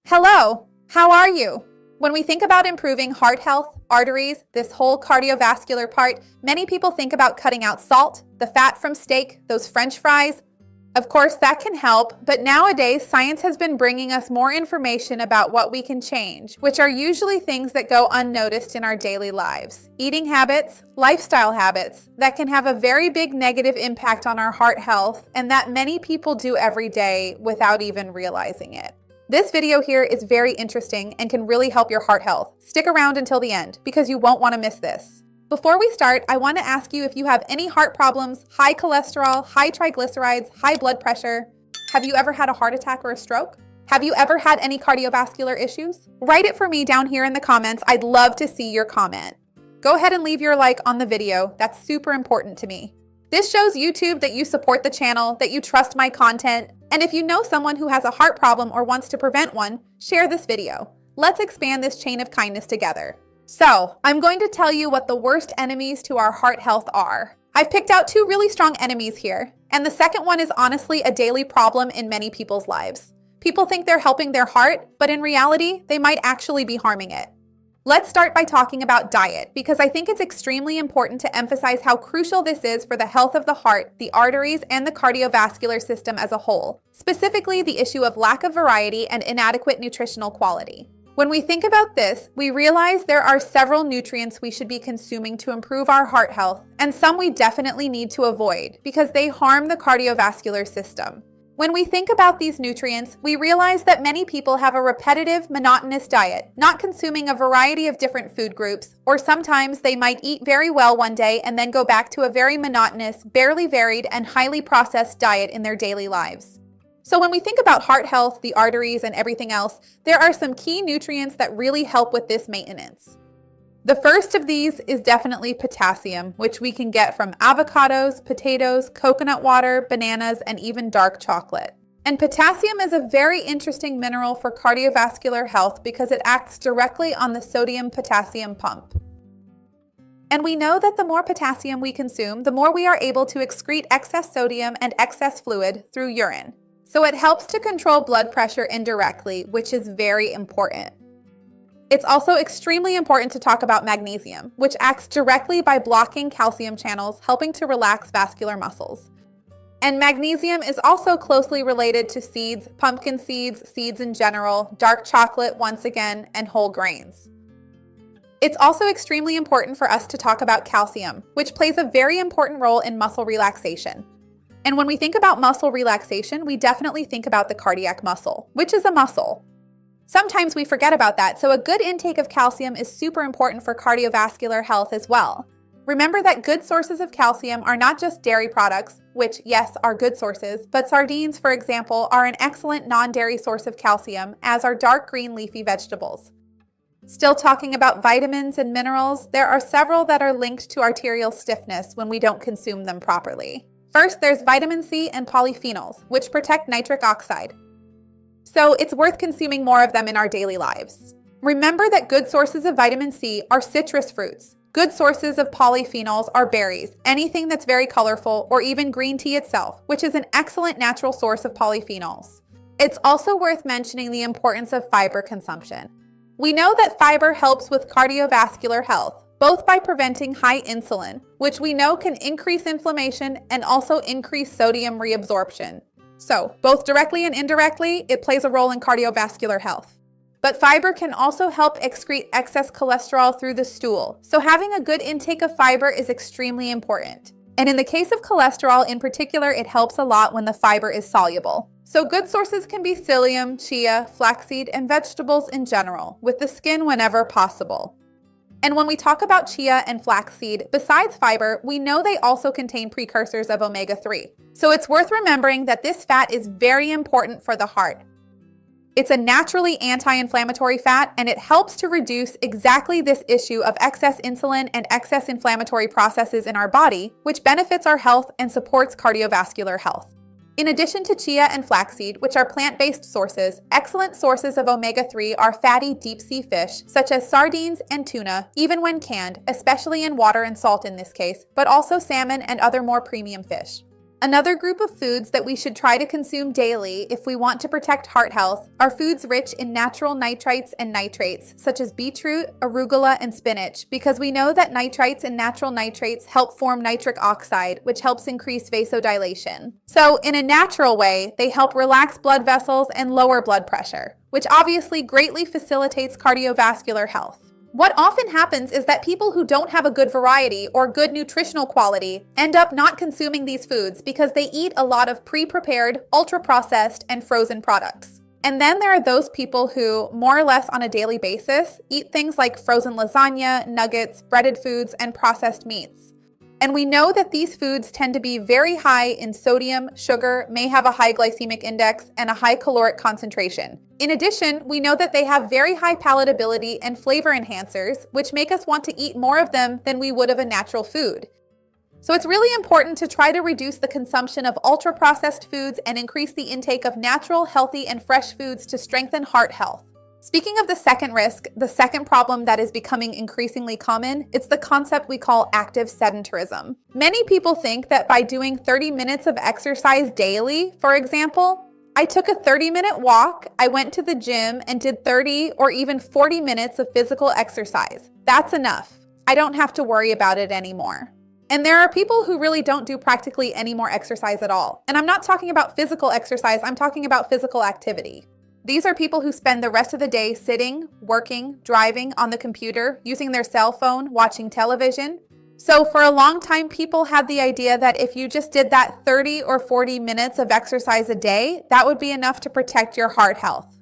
Hello, how are you? When we think about improving heart health, arteries, this whole cardiovascular part, many people think about cutting out salt, the fat from steak, those French fries. Of course, that can help, but nowadays science has been bringing us more information about what we can change, which are usually things that go unnoticed in our daily lives. Eating habits, lifestyle habits that can have a very big negative impact on our heart health and that many people do every day without even realizing it. This video here is very interesting and can really help your heart health. Stick around until the end because you won't want to miss this. Before we start, I want to ask you if you have any heart problems, high cholesterol, high triglycerides, high blood pressure. Have you ever had a heart attack or a stroke? Have you ever had any cardiovascular issues? Write it for me down here in the comments. I'd love to see your comment. Go ahead and leave your like on the video. That's super important to me. This shows YouTube that you support the channel, that you trust my content, and if you know someone who has a heart problem or wants to prevent one, share this video. Let's expand this chain of kindness together. So, I'm going to tell you what the worst enemies to our heart health are. I've picked out two really strong enemies here, and the second one is honestly a daily problem in many people's lives. People think they're helping their heart, but in reality, they might actually be harming it. Let's start by talking about diet, because I think it's extremely important to emphasize how crucial this is for the health of the heart, the arteries, and the cardiovascular system as a whole, specifically the issue of lack of variety and inadequate nutritional quality. When we think about this, we realize there are several nutrients we should be consuming to improve our heart health, and some we definitely need to avoid because they harm the cardiovascular system. When we think about these nutrients, we realize that many people have a repetitive, monotonous diet, not consuming a variety of different food groups, or sometimes they might eat very well one day and then go back to a very monotonous, barely varied, and highly processed diet in their daily lives. So when we think about heart health, the arteries, and everything else, there are some key nutrients that really help with this maintenance. The first of these is definitely potassium, which we can get from avocados, potatoes, coconut water, bananas, and even dark chocolate. And potassium is a very interesting mineral for cardiovascular health because it acts directly on the sodium-potassium pump. And we know that the more potassium we consume, the more we are able to excrete excess sodium and excess fluid through urine. So it helps to control blood pressure indirectly, which is very important. It's also extremely important to talk about magnesium, which acts directly by blocking calcium channels, helping to relax vascular muscles. And magnesium is also closely related to seeds, pumpkin seeds, seeds in general, dark chocolate once again, and whole grains. It's also extremely important for us to talk about calcium, which plays a very important role in muscle relaxation. And when we think about muscle relaxation, we definitely think about the cardiac muscle, which is a muscle. Sometimes we forget about that, so a good intake of calcium is super important for cardiovascular health as well. Remember that good sources of calcium are not just dairy products, which, yes, are good sources, but sardines, for example, are an excellent non-dairy source of calcium, as are dark green leafy vegetables. Still talking about vitamins and minerals, there are several that are linked to arterial stiffness when we don't consume them properly. First, there's vitamin C and polyphenols, which protect nitric oxide. So it's worth consuming more of them in our daily lives. Remember that good sources of vitamin C are citrus fruits. Good sources of polyphenols are berries, anything that's very colorful, or even green tea itself, which is an excellent natural source of polyphenols. It's also worth mentioning the importance of fiber consumption. We know that fiber helps with cardiovascular health, both by preventing high insulin, which we know can increase inflammation and also increase sodium reabsorption. So, both directly and indirectly, it plays a role in cardiovascular health. But fiber can also help excrete excess cholesterol through the stool, so having a good intake of fiber is extremely important. And in the case of cholesterol in particular, it helps a lot when the fiber is soluble. So good sources can be psyllium, chia, flaxseed, and vegetables in general, with the skin whenever possible. And when we talk about chia and flaxseed, besides fiber, we know they also contain precursors of omega-3. So it's worth remembering that this fat is very important for the heart. It's a naturally anti-inflammatory fat, and it helps to reduce exactly this issue of excess insulin and excess inflammatory processes in our body, which benefits our health and supports cardiovascular health. In addition to chia and flaxseed, which are plant-based sources, excellent sources of omega-3 are fatty deep-sea fish, such as sardines and tuna, even when canned, especially in water and salt in this case, but also salmon and other more premium fish. Another group of foods that we should try to consume daily if we want to protect heart health are foods rich in natural nitrites and nitrates, such as beetroot, arugula, and spinach, because we know that nitrites and natural nitrates help form nitric oxide, which helps increase vasodilation. So, in a natural way, they help relax blood vessels and lower blood pressure, which obviously greatly facilitates cardiovascular health. What often happens is that people who don't have a good variety or good nutritional quality end up not consuming these foods because they eat a lot of pre-prepared, ultra-processed, and frozen products. And then there are those people who, more or less on a daily basis, eat things like frozen lasagna, nuggets, breaded foods, and processed meats. And we know that these foods tend to be very high in sodium, sugar, may have a high glycemic index, and a high caloric concentration. In addition, we know that they have very high palatability and flavor enhancers, which make us want to eat more of them than we would of a natural food. So it's really important to try to reduce the consumption of ultra-processed foods and increase the intake of natural, healthy, and fresh foods to strengthen heart health. Speaking of the second risk, the second problem that is becoming increasingly common, it's the concept we call active sedentarism. Many people think that by doing 30 minutes of exercise daily, for example, I took a 30-minute walk, I went to the gym and did 30 or even 40 minutes of physical exercise. That's enough. I don't have to worry about it anymore. And there are people who really don't do practically any more exercise at all. And I'm not talking about physical exercise, I'm talking about physical activity. These are people who spend the rest of the day sitting, working, driving, on the computer, using their cell phone, watching television. So for a long time, people had the idea that if you just did that 30 or 40 minutes of exercise a day, that would be enough to protect your heart health.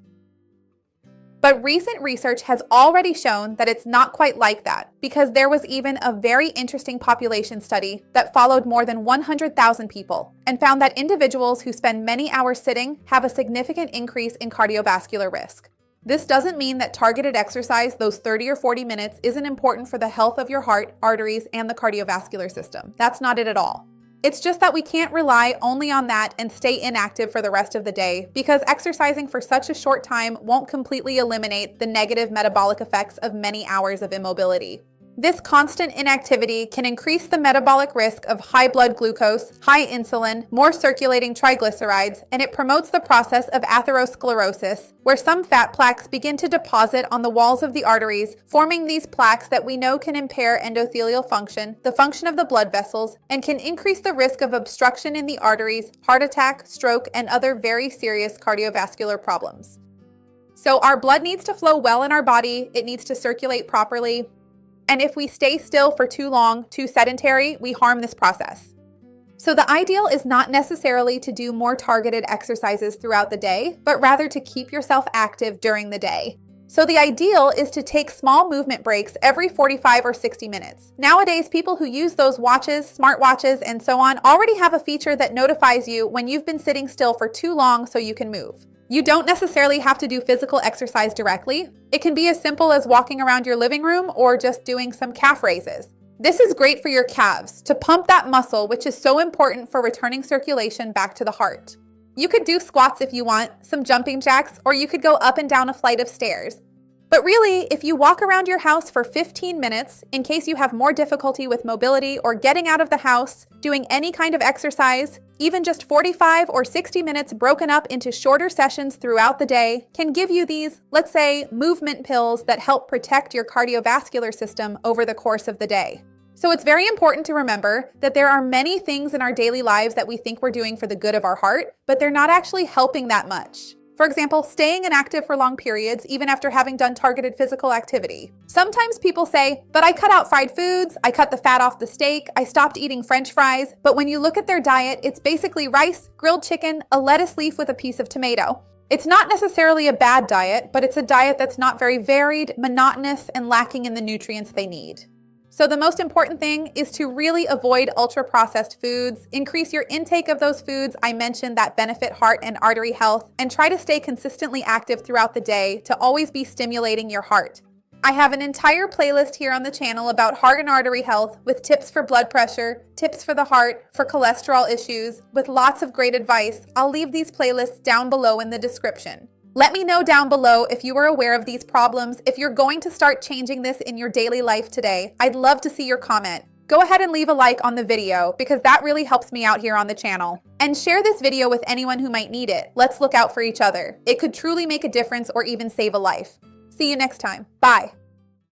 But recent research has already shown that it's not quite like that, because there was even a very interesting population study that followed more than 100,000 people and found that individuals who spend many hours sitting have a significant increase in cardiovascular risk. This doesn't mean that targeted exercise, those 30 or 40 minutes, isn't important for the health of your heart, arteries, and the cardiovascular system. That's not it at all. It's just that we can't rely only on that and stay inactive for the rest of the day, because exercising for such a short time won't completely eliminate the negative metabolic effects of many hours of immobility. This constant inactivity can increase the metabolic risk of high blood glucose, high insulin, more circulating triglycerides, and it promotes the process of atherosclerosis, where some fat plaques begin to deposit on the walls of the arteries, forming these plaques that we know can impair endothelial function, the function of the blood vessels, and can increase the risk of obstruction in the arteries, heart attack, stroke, and other very serious cardiovascular problems. So our blood needs to flow well in our body, it needs to circulate properly. And if we stay still for too long, too sedentary, we harm this process. So the ideal is not necessarily to do more targeted exercises throughout the day, but rather to keep yourself active during the day. So the ideal is to take small movement breaks every 45 or 60 minutes. Nowadays, people who use those watches, smartwatches, and so on already have a feature that notifies you when you've been sitting still for too long so you can move. You don't necessarily have to do physical exercise directly. It can be as simple as walking around your living room or just doing some calf raises. This is great for your calves, to pump that muscle, which is so important for returning circulation back to the heart. You could do squats if you want, some jumping jacks, or you could go up and down a flight of stairs. But really, if you walk around your house for 15 minutes, in case you have more difficulty with mobility or getting out of the house, doing any kind of exercise, even just 45 or 60 minutes broken up into shorter sessions throughout the day can give you these, let's say, movement pills that help protect your cardiovascular system over the course of the day. So it's very important to remember that there are many things in our daily lives that we think we're doing for the good of our heart, but they're not actually helping that much. For example, staying inactive for long periods, even after having done targeted physical activity. Sometimes people say, but I cut out fried foods, I cut the fat off the steak, I stopped eating French fries, but when you look at their diet, it's basically rice, grilled chicken, a lettuce leaf with a piece of tomato. It's not necessarily a bad diet, but it's a diet that's not very varied, monotonous, and lacking in the nutrients they need. So the most important thing is to really avoid ultra-processed foods, increase your intake of those foods I mentioned that benefit heart and artery health, and try to stay consistently active throughout the day to always be stimulating your heart. I have an entire playlist here on the channel about heart and artery health with tips for blood pressure, tips for the heart, for cholesterol issues, with lots of great advice. I'll leave these playlists down below in the description. Let me know down below if you are aware of these problems, if you're going to start changing this in your daily life today. I'd love to see your comment. go ahead and leave a like on the video because that really helps me out here on the channel. And share this video with anyone who might need it. Let's look out for each other. It could truly make a difference or even save a life. See you next time. Bye.